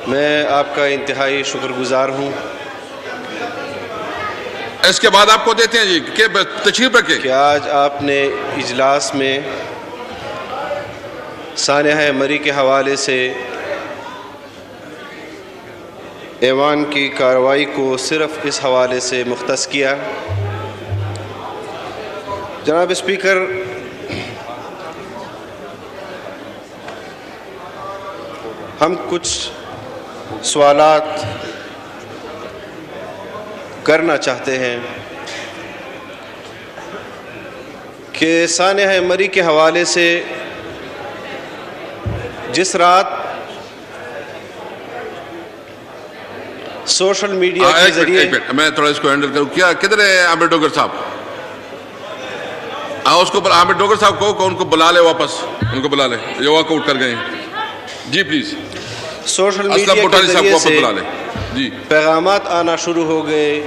میں آپ کا انتہائی شکر گزار ہوں اس کے بعد آپ کو دیتے ہیں جی کہ تشریف رکھیں کہ آج آپ نے اجلاس میں سانحہ مری کے حوالے سے ایوان کی کارروائی کو صرف اس حوالے سے مختص کیا۔ جناب اسپیکر، ہم کچھ سوالات کرنا چاہتے ہیں کہ سانحہ مری کے حوالے سے جس رات سوشل میڈیا کے ذریعے ایک منٹ میں تھوڑا اس کو ہینڈل کروں۔ کیا کدھر ہے عامر ڈوگر صاحب؟ اس کو عامر ڈوگر صاحب کو ان کو بلا لے، واپس ان کو بلا لے، یہ واک آؤٹ کر گئے ہیں جی پلیز۔ سوشل میڈیا کے ذریعے سے جی پیغامات آنا شروع ہو گئے،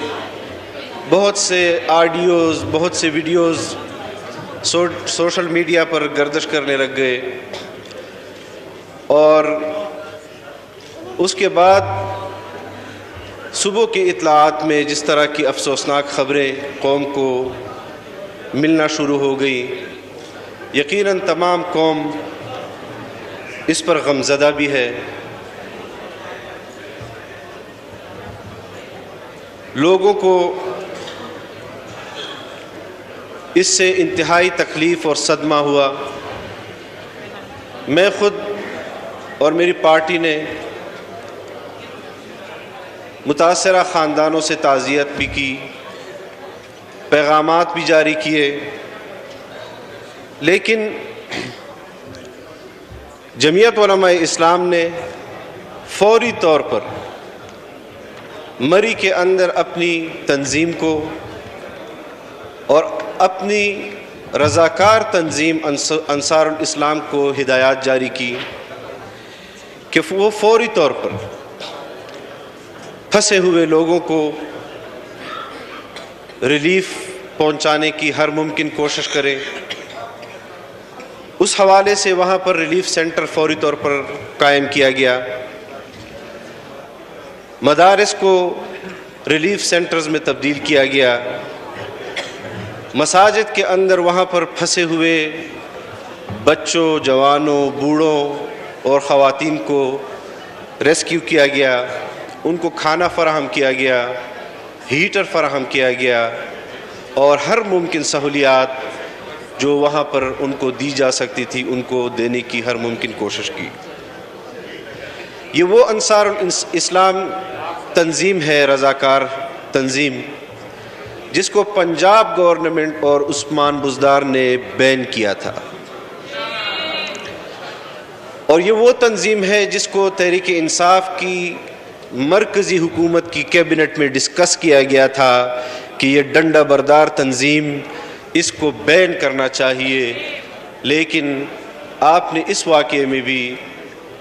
بہت سے آڈیوز، بہت سے ویڈیوز سوشل میڈیا پر گردش کرنے لگ گئے، اور اس کے بعد صبح کی اطلاعات میں جس طرح کی افسوسناک خبریں قوم کو ملنا شروع ہو گئی، یقیناً تمام قوم اس پر غمزدہ بھی ہے۔ لوگوں کو اس سے انتہائی تکلیف اور صدمہ ہوا۔ میں خود اور میری پارٹی نے متاثرہ خاندانوں سے تعزیت بھی کی، پیغامات بھی جاری کیے، لیکن جمعیت علماء اسلام نے فوری طور پر مری کے اندر اپنی تنظیم کو اور اپنی رضاکار تنظیم انصار الاسلام کو ہدایات جاری کی کہ وہ فوری طور پر پھنسے ہوئے لوگوں کو ریلیف پہنچانے کی ہر ممکن کوشش کریں۔ اس حوالے سے وہاں پر ریلیف سینٹر فوری طور پر قائم کیا گیا، مدارس کو ریلیف سینٹرز میں تبدیل کیا گیا، مساجد کے اندر وہاں پر پھنسے ہوئے بچوں، جوانوں، بوڑھوں اور خواتین کو ریسکیو کیا گیا، ان کو کھانا فراہم کیا گیا، ہیٹر فراہم کیا گیا، اور ہر ممکن سہولیات جو وہاں پر ان کو دی جا سکتی تھی ان کو دینے کی ہر ممکن کوشش کی۔ یہ وہ انصار الاسلام تنظیم ہے، رضاکار تنظیم، جس کو پنجاب گورنمنٹ اور عثمان بزدار نے بین کیا تھا، اور یہ وہ تنظیم ہے جس کو تحریک انصاف کی مرکزی حکومت کی کیبنٹ میں ڈسکس کیا گیا تھا کہ یہ ڈنڈا بردار تنظیم، اس کو بین کرنا چاہیے، لیکن آپ نے اس واقعے میں بھی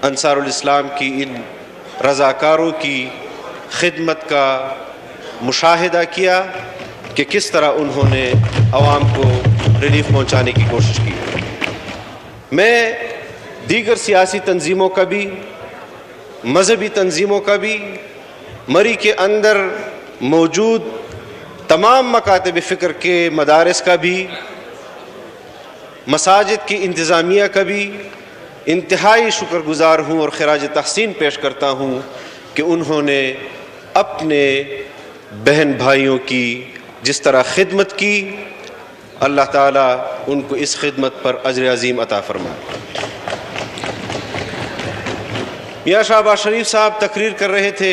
انصار الاسلام کی ان رضاکاروں کی خدمت کا مشاہدہ کیا کہ کس طرح انہوں نے عوام کو ریلیف پہنچانے کی کوشش کی۔ میں دیگر سیاسی تنظیموں کا بھی، مذہبی تنظیموں کا بھی، مری کے اندر موجود تمام مکاتب فکر کے مدارس کا بھی، مساجد کی انتظامیہ کا بھی انتہائی شکر گزار ہوں اور خراج تحسین پیش کرتا ہوں کہ انہوں نے اپنے بہن بھائیوں کی جس طرح خدمت کی، اللہ تعالیٰ ان کو اس خدمت پر اجر عظیم عطا فرمائے۔ میاں شہباز شریف صاحب تقریر کر رہے تھے،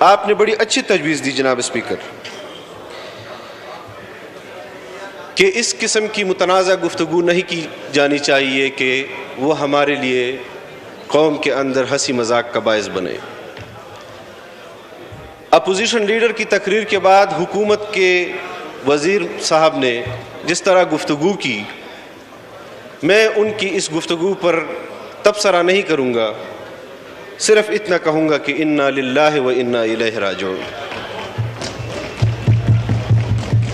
آپ نے بڑی اچھی تجویز دی جناب اسپیکر کہ اس قسم کی متنازع گفتگو نہیں کی جانی چاہیے کہ وہ ہمارے لیے قوم کے اندر ہنسی مذاق کا باعث بنے۔ اپوزیشن لیڈر کی تقریر کے بعد حکومت کے وزیر صاحب نے جس طرح گفتگو کی، میں ان کی اس گفتگو پر تبصرہ نہیں کروں گا، صرف اتنا کہوں گا کہ انا للہ و انا الیہ راجعون،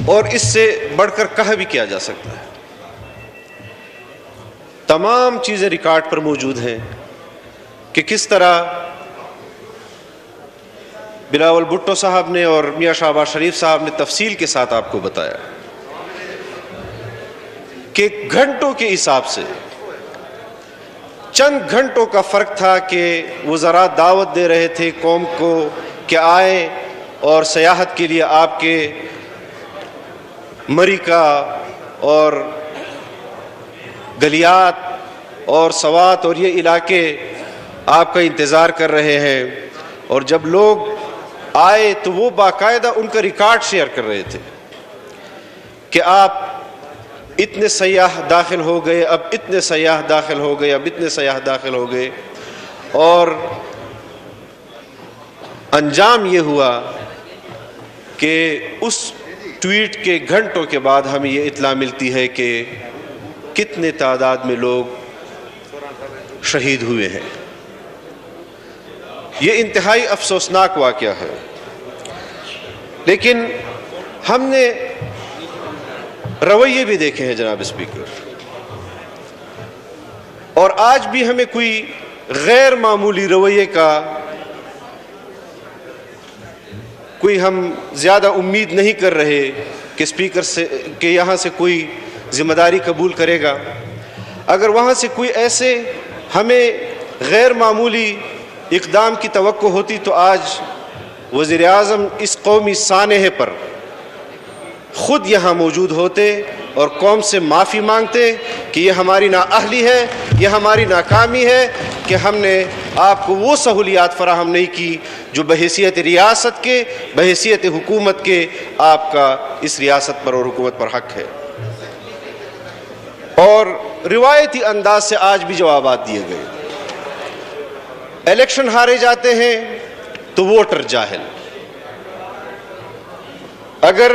اور اس سے بڑھ کر کہا بھی کیا جا سکتا ہے۔ تمام چیزیں ریکارڈ پر موجود ہیں کہ کس طرح بلاول بھٹو صاحب نے اور میاں شہباز شریف صاحب نے تفصیل کے ساتھ آپ کو بتایا کہ گھنٹوں کے حساب سے چند گھنٹوں کا فرق تھا کہ وزراء دعوت دے رہے تھے قوم کو کہ آئیں اور سیاحت کے لیے آپ کے مری کا اور گلیات اور سوات اور یہ علاقے آپ کا انتظار کر رہے ہیں، اور جب لوگ آئے تو وہ باقاعدہ ان کا ریکارڈ شیئر کر رہے تھے کہ آپ اتنے سیاح داخل ہو گئے، اب اتنے سیاح داخل ہو گئے، اب اتنے سیاح داخل ہو گئے، اور انجام یہ ہوا کہ اس ٹویٹ کے گھنٹوں کے بعد ہمیں یہ اطلاع ملتی ہے کہ کتنے تعداد میں لوگ شہید ہوئے ہیں۔ یہ انتہائی افسوسناک واقعہ ہے، لیکن ہم نے رویے بھی دیکھے ہیں جناب اسپیکر، اور آج بھی ہمیں کوئی غیر معمولی رویے کا کوئی ہم زیادہ امید نہیں کر رہے کہ اسپیکر سے کہ یہاں سے کوئی ذمہ داری قبول کرے گا۔ اگر وہاں سے کوئی ایسے ہمیں غیر معمولی اقدام کی توقع ہوتی تو آج وزیر اعظم اس قومی سانحے پر خود یہاں موجود ہوتے اور قوم سے معافی مانگتے کہ یہ ہماری نااہلی ہے، یہ ہماری ناکامی ہے کہ ہم نے آپ کو وہ سہولیات فراہم نہیں کی جو بحیثیت ریاست کے، بحیثیت حکومت کے آپ کا اس ریاست پر اور حکومت پر حق ہے۔ اور روایتی انداز سے آج بھی جوابات دیے گئے۔ الیکشن ہارے جاتے ہیں تو ووٹر جاہل، اگر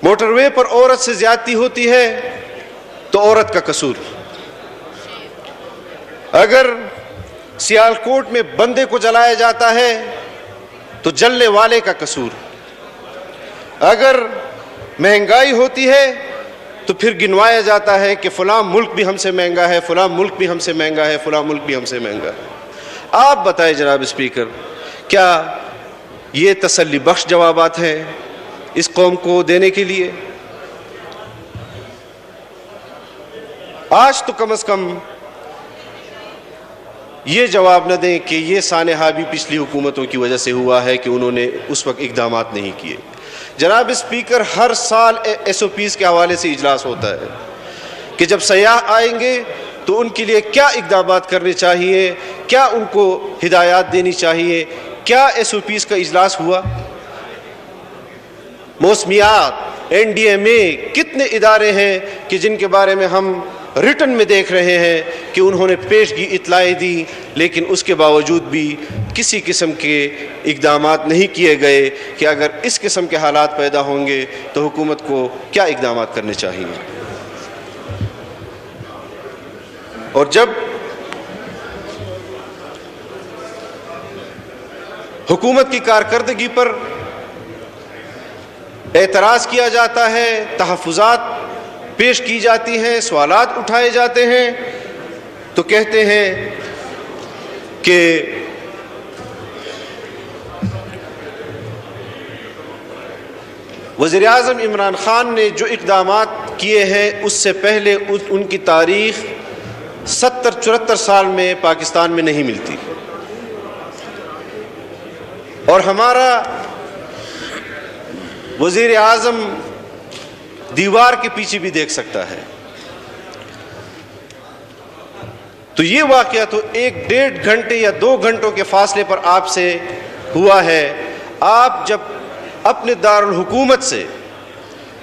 موٹر وے پر عورت سے زیادتی ہوتی ہے تو عورت کا قصور، اگر سیالکوٹ میں بندے کو جلایا جاتا ہے تو جلنے والے کا قصور، اگر مہنگائی ہوتی ہے تو پھر گنوایا جاتا ہے کہ فلاں ملک بھی ہم سے مہنگا ہے، فلاں ملک بھی ہم سے مہنگا ہے، فلاں ملک بھی ہم سے مہنگا ہے۔ آپ بتائیں جناب اسپیکر، کیا یہ تسلی بخش جوابات ہیں اس قوم کو دینے کے لیے؟ آج تو کم از کم یہ جواب نہ دیں کہ یہ سانحہ بھی پچھلی حکومتوں کی وجہ سے ہوا ہے کہ انہوں نے اس وقت اقدامات نہیں کیے۔ جناب اسپیکر، ہر سال ایس او پیز کے حوالے سے اجلاس ہوتا ہے کہ جب سیاح آئیں گے تو ان کے لیے کیا اقدامات کرنے چاہیے، کیا ان کو ہدایات دینی چاہیے۔ کیا ایس او پیز کا اجلاس ہوا؟ موسمیات، این ڈی ایم اے، کتنے ادارے ہیں کہ جن کے بارے میں ہم ریٹن میں دیکھ رہے ہیں کہ انہوں نے پیشگی اطلاعیں دی، لیکن اس کے باوجود بھی کسی قسم کے اقدامات نہیں کیے گئے کہ اگر اس قسم کے حالات پیدا ہوں گے تو حکومت کو کیا اقدامات کرنے چاہیے۔ اور جب حکومت کی کارکردگی پر اعتراض کیا جاتا ہے، تحفظات پیش کی جاتی ہیں، سوالات اٹھائے جاتے ہیں، تو کہتے ہیں کہ وزیر اعظم عمران خان نے جو اقدامات کیے ہیں اس سے پہلے ان کی تاریخ 70-74 سال میں پاکستان میں نہیں ملتی، اور ہمارا وزیر اعظم دیوار کے پیچھے بھی دیکھ سکتا ہے۔ تو یہ واقعہ تو 1-1.5 گھنٹے یا 2 گھنٹوں کے فاصلے پر آپ سے ہوا ہے۔ آپ جب اپنے دارالحکومت سے،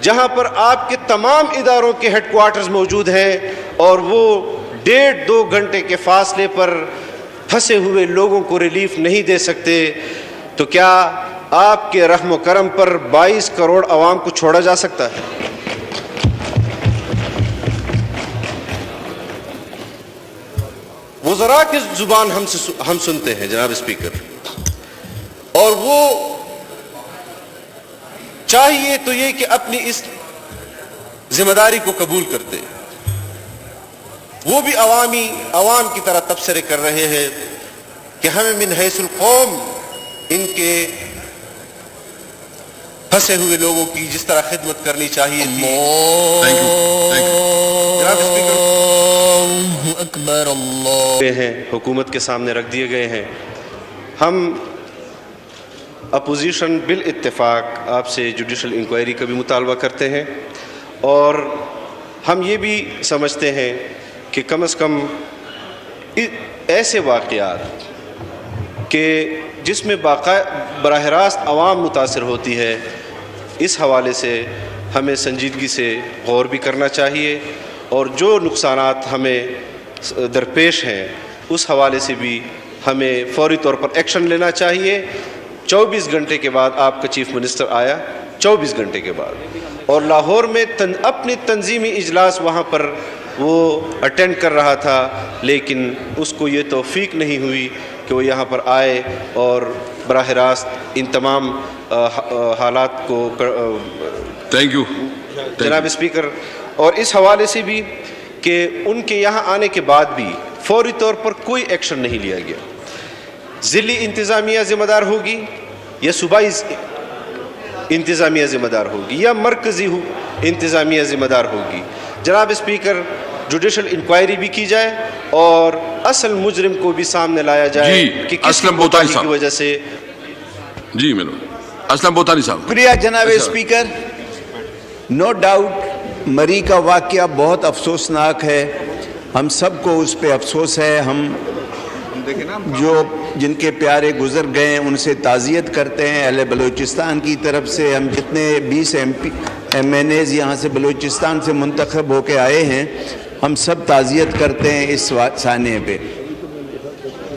جہاں پر آپ کے تمام اداروں کے ہیڈ کوارٹرز موجود ہیں، اور وہ 1.5-2 گھنٹے کے فاصلے پر پھنسے ہوئے لوگوں کو ریلیف نہیں دے سکتے، تو کیا آپ کے رحم و کرم پر 22 کروڑ عوام کو چھوڑا جا سکتا ہے؟ وزراء کی زبان ہم سنتے ہیں جناب اسپیکر، اور وہ چاہیے تو یہ کہ اپنی اس ذمہ داری کو قبول کرتے، وہ بھی عوام کی طرح تبصرے کر رہے ہیں کہ کہ ہمیں من حیث القوم ان کے پھنسے ہوئے لوگوں کی جس طرح خدمت کرنی چاہیے تھی. Thank you. جناب اسپیکر اللہ اکبر اللہ ہیں حکومت کے سامنے رکھ دیے گئے ہیں. ہم اپوزیشن بالاتفاق آپ سے جوڈیشل انکوائری کا بھی مطالبہ کرتے ہیں اور ہم یہ بھی سمجھتے ہیں کہ کم از کم ایسے واقعات کہ جس میں براہ راست عوام متاثر ہوتی ہے اس حوالے سے ہمیں سنجیدگی سے غور بھی کرنا چاہیے اور جو نقصانات ہمیں درپیش ہیں اس حوالے سے بھی ہمیں فوری طور پر ایکشن لینا چاہیے. 24 گھنٹے کے بعد آپ کا چیف منسٹر آیا, 24 گھنٹے کے بعد, اور لاہور میں اپنی تنظیمی اجلاس وہاں پر وہ اٹینڈ کر رہا تھا, لیکن اس کو یہ توفیق نہیں ہوئی کہ وہ یہاں پر آئے اور براہ راست ان تمام حالات کو Thank you. جناب اسپیکر, اور اس حوالے سے بھی کہ ان کے یہاں آنے کے بعد بھی فوری طور پر کوئی ایکشن نہیں لیا گیا. ضلعی انتظامیہ ذمہ دار ہوگی یا صوبائی انتظامیہ ذمہ دار ہوگی یا مرکزی انتظامیہ ذمہ دار ہوگی. جناب اسپیکر, جوڈیشل انکوائری بھی کی جائے اور اصل مجرم کو بھی سامنے لایا جائے کہ کس بوتانی کی وجہ سے. جی میرے اسلم بوتانی صاحب. شکریہ جناب اسپیکر. نو ڈاؤٹ مری کا واقعہ بہت افسوسناک ہے, ہم سب کو اس پہ افسوس ہے. ہم جو جن کے پیارے گزر گئے ہیں ان سے تعزیت کرتے ہیں. اہل بلوچستان کی طرف سے ہم جتنے 20 MNAs یہاں سے بلوچستان سے منتخب ہو کے آئے ہیں, ہم سب تعزیت کرتے ہیں اس سانحے پہ.